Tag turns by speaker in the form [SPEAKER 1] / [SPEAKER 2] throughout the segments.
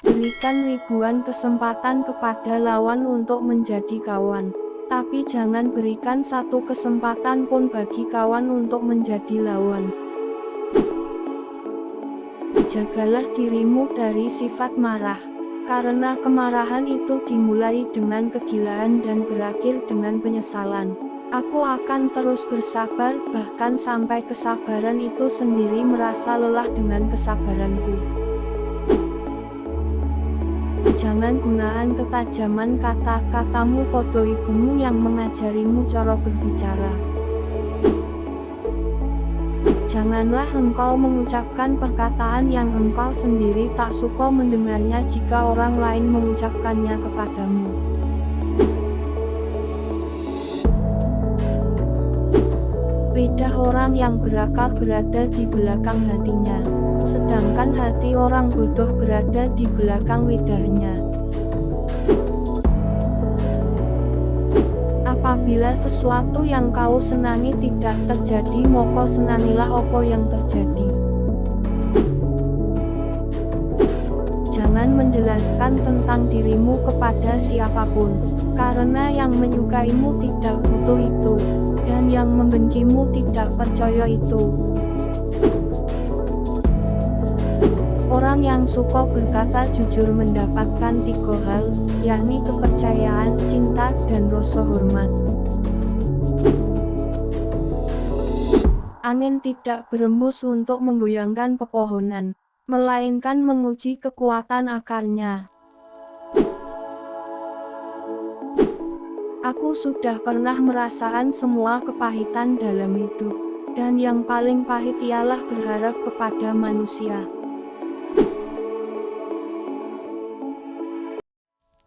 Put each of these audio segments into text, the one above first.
[SPEAKER 1] Berikan ribuan kesempatan kepada lawan untuk menjadi kawan, tapi jangan berikan satu kesempatan pun bagi kawan untuk menjadi lawan. Jagalah dirimu dari sifat marah, karena kemarahan itu dimulai dengan kegilaan dan berakhir dengan penyesalan. Aku akan terus bersabar, bahkan sampai kesabaran itu sendiri merasa lelah dengan kesabaranku. Jangan gunakan ketajaman kata-katamu, podo ibumu yang mengajarimu cara berbicara. Janganlah engkau mengucapkan perkataan yang engkau sendiri tak suka mendengarnya jika orang lain mengucapkannya kepadamu. Lidah orang yang berakal berada di belakang hatinya, sedangkan hati orang bodoh berada di belakang lidahnya. Apabila sesuatu yang kau senangi tidak terjadi, maka senangilah apa yang terjadi. Jangan menjelaskan tentang dirimu kepada siapapun, karena yang menyukaimu tidak butuh itu, dan yang membencimu tidak percaya itu. Orang yang suka berkata jujur mendapatkan 3 hal, yakni kepercayaan, cinta, dan rasa hormat. Angin tidak berembus untuk menggoyangkan pepohonan, melainkan menguji kekuatan akarnya. Aku sudah pernah merasakan semua kepahitan dalam hidup, dan yang paling pahit ialah berharap kepada manusia.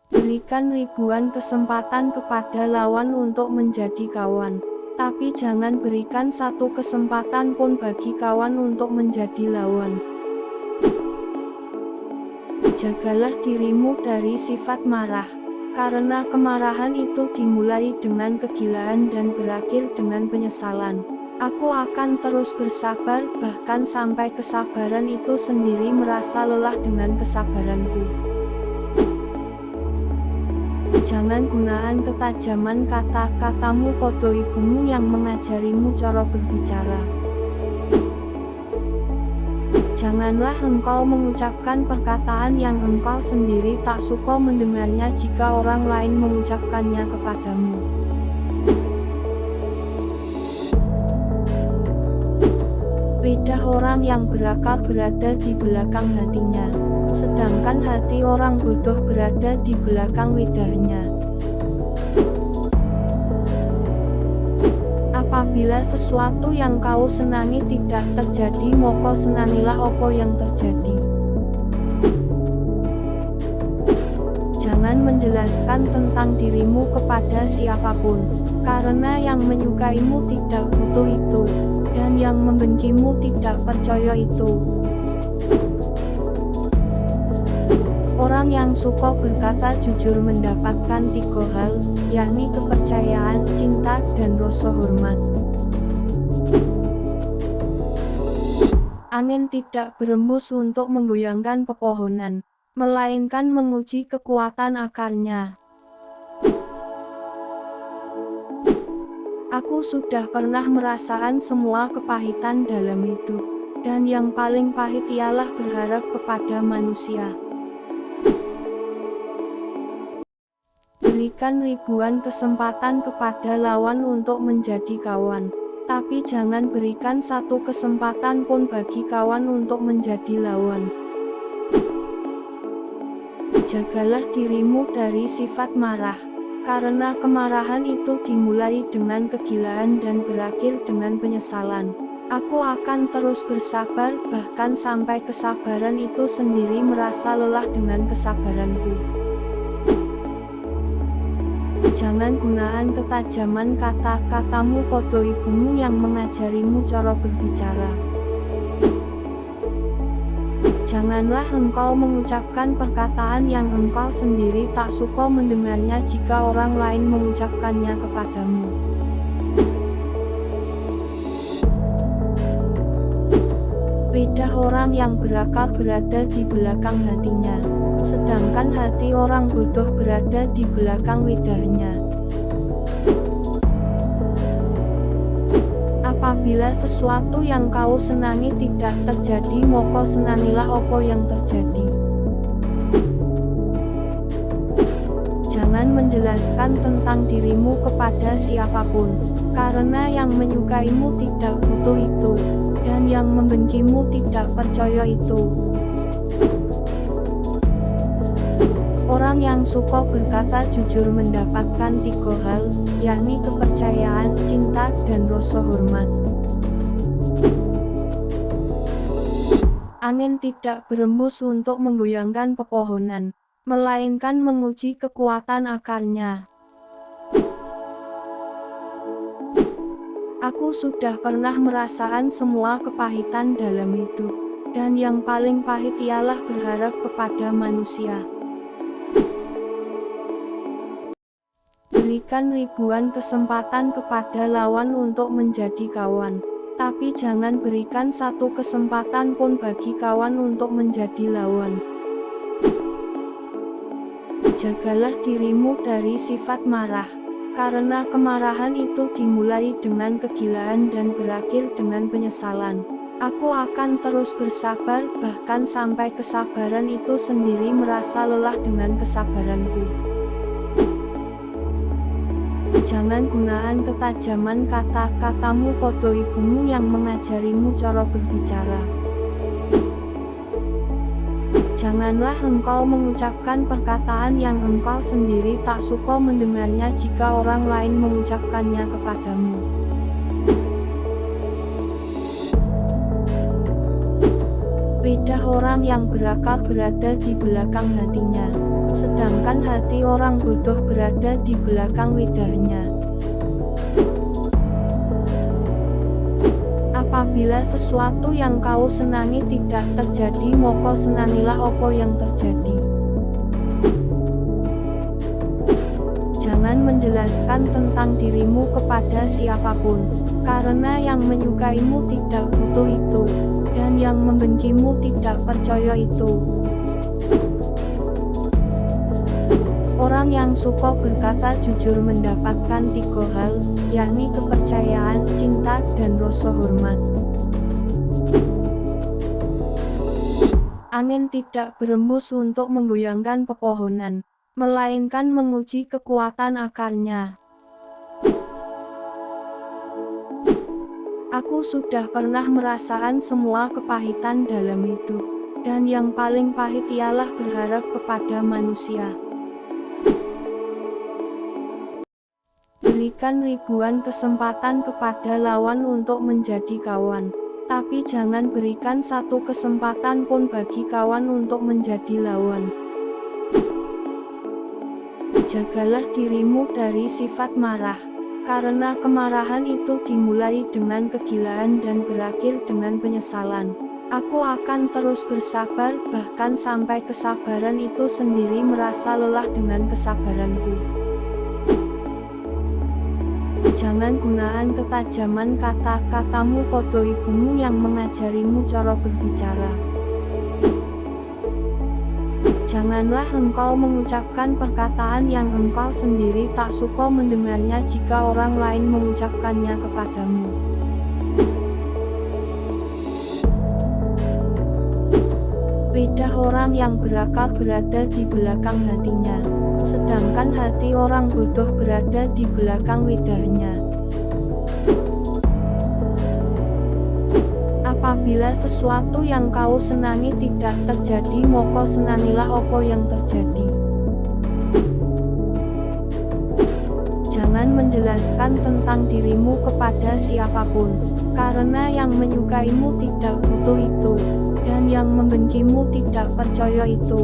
[SPEAKER 1] Berikan ribuan kesempatan kepada lawan untuk menjadi kawan, tapi jangan berikan satu kesempatan pun bagi kawan untuk menjadi lawan. Jagalah dirimu dari sifat marah, karena kemarahan itu dimulai dengan kegilaan dan berakhir dengan penyesalan. Aku akan terus bersabar, bahkan sampai kesabaran itu sendiri merasa lelah dengan kesabaranku. Jangan gunakan ketajaman kata-katamu, podo ibumu yang mengajarimu cara berbicara. Janganlah engkau mengucapkan perkataan yang engkau sendiri tak suka mendengarnya jika orang lain mengucapkannya kepadamu. Lidah orang yang berakal berada di belakang hatinya, sedangkan hati orang bodoh berada di belakang lidahnya. Apabila sesuatu yang kau senangi tidak terjadi, maka senangilah apa yang terjadi. Jangan menjelaskan tentang dirimu kepada siapapun, karena yang menyukaimu tidak butuh itu, dan yang membencimu tidak percaya itu. Orang yang suka berkata jujur mendapatkan 3 hal, yakni kepercayaan, cinta, dan rasa hormat. Angin tidak berembus untuk menggoyangkan pepohonan, melainkan menguji kekuatan akarnya. Aku sudah pernah merasakan semua kepahitan dalam hidup, dan yang paling pahit ialah berharap kepada manusia. Berikan ribuan kesempatan kepada lawan untuk menjadi kawan, tapi jangan berikan satu kesempatan pun bagi kawan untuk menjadi lawan. Jagalah dirimu dari sifat marah, karena kemarahan itu dimulai dengan kegilaan dan berakhir dengan penyesalan. Aku akan terus bersabar, bahkan sampai kesabaran itu sendiri merasa lelah dengan kesabaranku. Jangan gunakan ketajaman kata-katamu, podo ibumu yang mengajarimu cara berbicara. Janganlah engkau mengucapkan perkataan yang engkau sendiri tak suka mendengarnya jika orang lain mengucapkannya kepadamu. Lidah Lidah orang yang berakal berada di belakang hatinya, sedangkan hati orang bodoh berada di belakang lidahnya. Apabila sesuatu yang kau senangi tidak terjadi, maka senangilah apa yang terjadi. Jangan menjelaskan tentang dirimu kepada siapapun, karena yang menyukaimu tidak butuh itu, dan yang membencimu tidak percaya itu. Orang yang suka berkata jujur mendapatkan 3 hal, yakni kepercayaan, cinta, dan rasa hormat. Angin tidak berembus untuk menggoyangkan pepohonan, melainkan menguji kekuatan akarnya. Aku sudah pernah merasakan semua kepahitan dalam hidup, dan yang paling pahit ialah berharap kepada manusia. Berikan ribuan kesempatan kepada lawan untuk menjadi kawan, tapi jangan berikan 1 kesempatan pun bagi kawan untuk menjadi lawan. Jagalah dirimu dari sifat marah, karena kemarahan itu dimulai dengan kegilaan dan berakhir dengan penyesalan. Aku akan terus bersabar, bahkan sampai kesabaran itu sendiri merasa lelah dengan kesabaranku. Jangan gunakan ketajaman kata-katamu pada ibumu yang mengajarimu cara berbicara. Janganlah engkau mengucapkan perkataan yang engkau sendiri tak suka mendengarnya jika orang lain mengucapkannya kepadamu. Lidah orang yang berakal berada di belakang hatinya, sedangkan hati orang bodoh berada di belakang lidahnya. Apabila sesuatu yang kau senangi tidak terjadi, maka senangilah apa yang terjadi. Jangan menjelaskan tentang dirimu kepada siapapun, karena yang menyukaimu tidak butuh itu, dan yang membencimu tidak percaya itu. Orang yang suka berkata jujur mendapatkan 3 hal, yakni kepercayaan, cinta, dan rasa hormat. Angin tidak berembus untuk menggoyangkan pepohonan, melainkan menguji kekuatan akarnya. Aku sudah pernah merasakan semua kepahitan dalam hidup, dan yang paling pahit ialah berharap kepada manusia. Berikan ribuan kesempatan kepada lawan untuk menjadi kawan, tapi jangan berikan 1 kesempatan pun bagi kawan untuk menjadi lawan. Jagalah dirimu dari sifat marah, karena kemarahan itu dimulai dengan kegilaan dan berakhir dengan penyesalan. Aku akan terus bersabar, bahkan sampai kesabaran itu sendiri merasa lelah dengan kesabaranku. Jangan gunakan ketajaman kata-katamu pada ibumu yang mengajarimu cara berbicara. Janganlah engkau mengucapkan perkataan yang engkau sendiri tak suka mendengarnya jika orang lain mengucapkannya kepadamu. Lidah orang yang berakal berada di belakang hatinya, sedangkan hati orang bodoh berada di belakang lidahnya. Apabila sesuatu yang kau senangi tidak terjadi, maka senangilah apa yang terjadi. Jangan menjelaskan tentang dirimu kepada siapapun, karena yang menyukaimu tidak butuh itu, dan yang membencimu tidak percaya itu.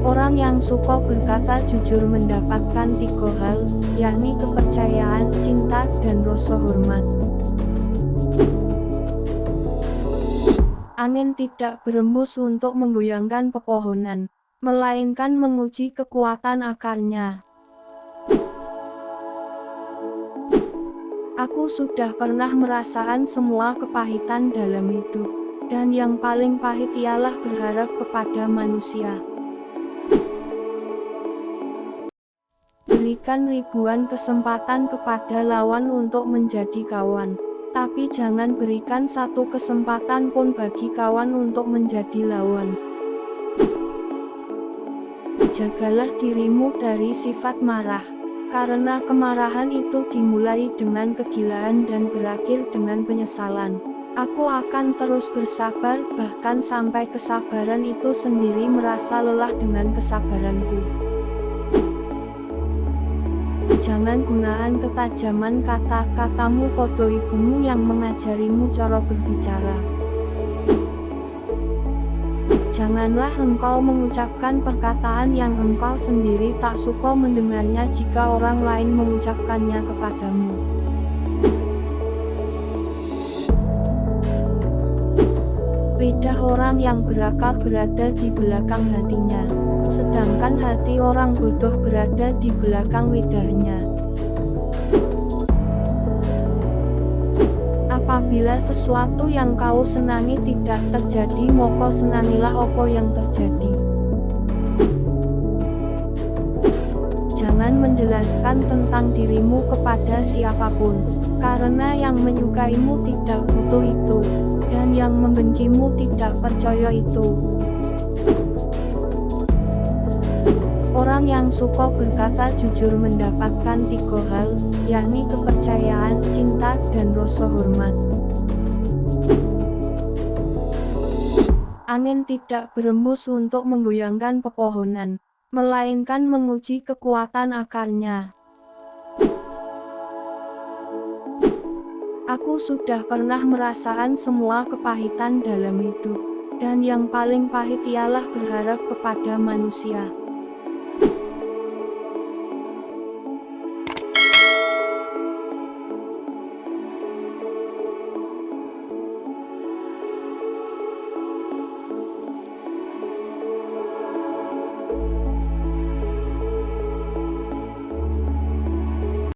[SPEAKER 1] Orang yang suka berkata jujur mendapatkan 3 hal, yakni kepercayaan, cinta, dan rasa hormat. Angin tidak berembus untuk menggoyangkan pepohonan, melainkan menguji kekuatan akarnya. Aku sudah pernah merasakan semua kepahitan dalam hidup, dan yang paling pahit ialah berharap kepada manusia. Berikan ribuan kesempatan kepada lawan untuk menjadi kawan, tapi jangan berikan satu kesempatan pun bagi kawan untuk menjadi lawan. Jagalah dirimu dari sifat marah, karena kemarahan itu dimulai dengan kegilaan dan berakhir dengan penyesalan. Aku akan terus bersabar, bahkan sampai kesabaran itu sendiri merasa lelah dengan kesabaranku. Jangan gunakan ketajaman kata-katamu, podo ibumu yang mengajarimu cara berbicara. Janganlah engkau mengucapkan perkataan yang engkau sendiri tak suka mendengarnya jika orang lain mengucapkannya kepadamu. Lidah orang yang berakal berada di belakang hatinya, sedangkan hati orang bodoh berada di belakang lidahnya. Apabila sesuatu yang kau senangi tidak terjadi, maka senangilah apa yang terjadi. Jangan menjelaskan tentang dirimu kepada siapapun, karena yang menyukaimu tidak butuh itu, dan yang membencimu tidak percaya itu. Orang yang suka berkata jujur mendapatkan 3 hal, yakni kepercayaan, cinta, dan rasa hormat. Angin tidak berembus untuk menggoyangkan pepohonan, melainkan menguji kekuatan akarnya. Aku sudah pernah merasakan semua kepahitan dalam hidup, dan yang paling pahit ialah berharap kepada manusia.